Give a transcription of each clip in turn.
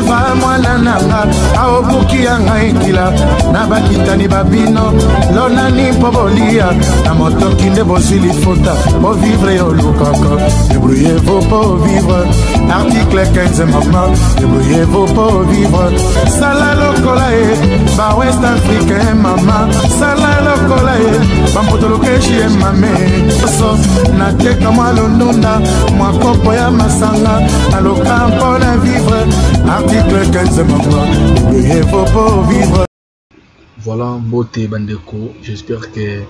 Eva mwana nanga aobuki yanga ekila na bakitani babino lonani mpo bolia na motoki nde bozwili fota po vivre yo lukaka débrouillez-vous pour vivre article 15 maman débrouillez-vous pour vivre sala lokola e ba west africain mama sala lokola e bambotolokeshi e mame so nateka mwa londonda mwa kopo ya masanga naloka mpo na vivre article 15 maman débrouillez-vous pour vivre. Voilà mbote bandeko, j'espère que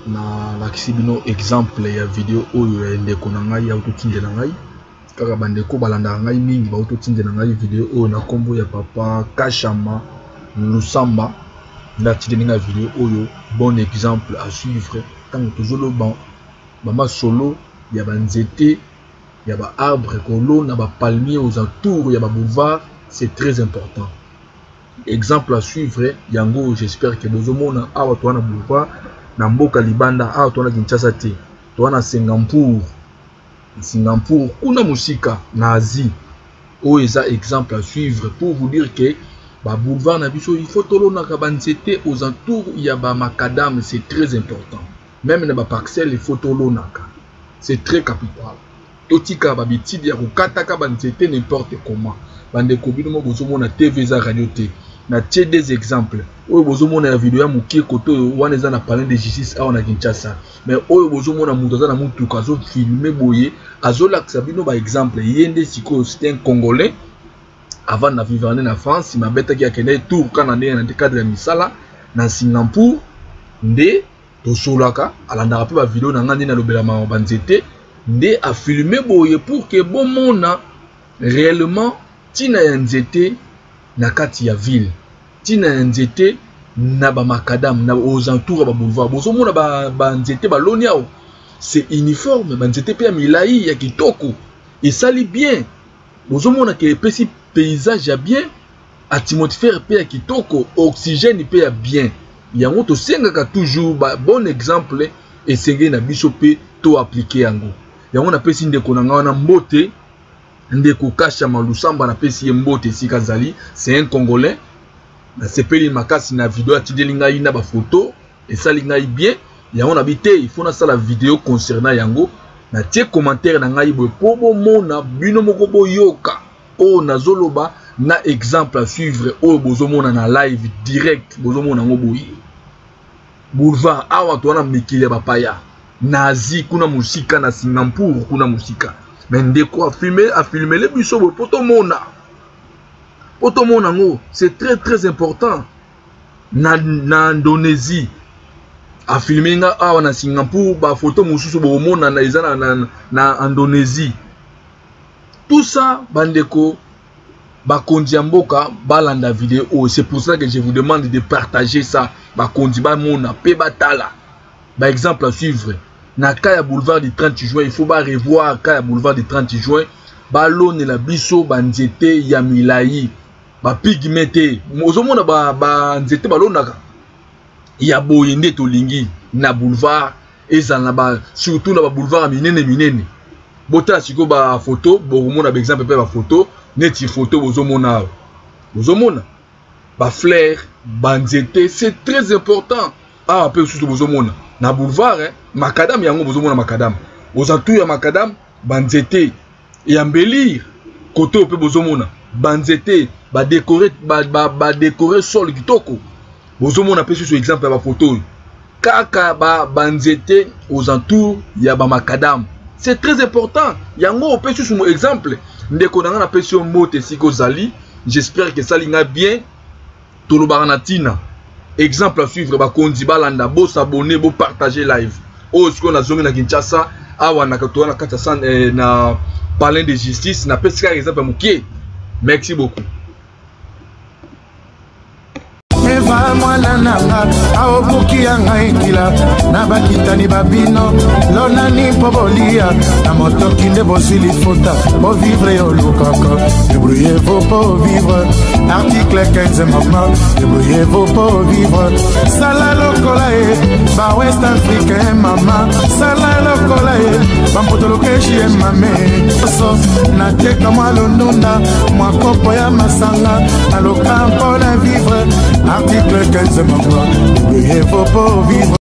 na lakisi bino exemple ya video oyo ya ndeko na ngai ya autotinde na ngai kaka bandeko balanda ngai mingi ba autotinde na ngai video oyo na kombo ya papa Kashama Lusamba na tinde na video oyo bon exemple à suivre tant toujours ban bama solo ya banzete ya ba arbre kolo na ba palmier aux alentours ya ba boulevard, c'est très important. Exemple à suivre yango, j'espère que bozomona awa to na boulevard na mboka libanda awa to na Kinshasa te to na Singapour kuna musika na Asie o eza exemple à suivre pour vous dire que ba boulevard na biso il faut tolona ka banzete aux alentours ya ba macadam, c'est très important. Même na ba parcelle il faut tolona ka, c'est très capital. Totika ba bitidi ya kokata ka banzete n'importe comment bande ko bino mo bozomona TV za radio te na tie des exemples oyo bozomona ya video ya mukie koto wana eza na palais de justice awa na Kinshasa mais oyo bozomona mutu aza na mutuka azo filmer boye azolakisa bino ba exemple yende siko c'est un Congolais avant na vivre na France mabeta ki akende tour kana ndenge na cadre ya misala na Singapour nde tosolaka alanda pe ba video na ngandi na lobela ma banzete nde a filmer boye pour que bon mona réellement tina ya nzete na kati ya ville tina ya nzete na ba macadam na aux alentours ba boulevard bozomona ba nzete ba loniao c'est uniforme ba nzete pe ya milai ya kitoko esali bien bozomona ke pesi paysage ya bien atmosphère pe ya kitoko oxygène pe ya bien yango to sengaka toujours ba bon exemple esenge na biso pe to appliquer yango yango na pesi ndeko na ngana mbote ndeko Kashama Lusamba na pesi ye mbote sika zali, c'est un Congolais na sepeli makasi na video atideli ngai na ba photo esali ngai bien yango na bité il faut na sala vidéo concernant yango na tie commentaire na ngai bo po bo mona bino moko boyoka o nazoloba na exemple à suivre o bozomona na live direct bozomona ngo boyi boulevard awa to na mikile ba paya na Asie kuna musika na Singapour kuna musika mais ndeko a filmé les biso bo poto mona ngo c'est très important na Indonésie a filmé nga awa na Singapour ba photo mususu bo mona na eza na Indonésie. Tout ça bandeko bakondi ya mboka balanda vidéo, c'est pour ça que je vous demande de partager ça bakondi ba mona pe batala ba exemple à suivre. Na kaya boulevard du 30 juin, il faut pas revoir kaya boulevard du 30 juin. Balone la biso banzete ya milai ba pigmenté mozomona ba nzete balonaka ya boyende to lingi na boulevard ezana ba surtout na ba boulevard minene bota siko ba photo bomona ba exemple pe ba photo neti photo bozomona ba fleur banzete, c'est très important. Ah peu surtout bozomona na boulevard macadam yango bozomona macadam aux alentours ya macadam banzete et embellir côté pe bozomona banzete ba décorer décorer sol kitoko bozomona pe sur exemple ya ba photo kaka ba banzete aux alentours ya ba macadam, c'est très important yango pe sur mon exemple ndeko na pe sur mote siko zali. J'espère que ça linga bien tolobaratina. Exemple à suivre, bakondi balanda, bo s'abonner, bo partager live. Oh, ce qu'on a zongi na Kinshasa, awa na katoa na kata na palais de justice, na pesika exemple mukie. Merci beaucoup. Eva tala mwana nanga aobuki ya ngai kila na bakitani babino lonani mpo bolia na motoki nde bozwi lifuta po vivre yo lukaka débrouillez-vous pour vivre article 15 maman débrouillez-vous pour vivre sala lokola e ba west africain mama sala lokola e bampotolokeshi e mame so nateka mwa londunda mwa kopo ya masanga aloka mpona vivre article 15 maman débrouillez-vous pour vivre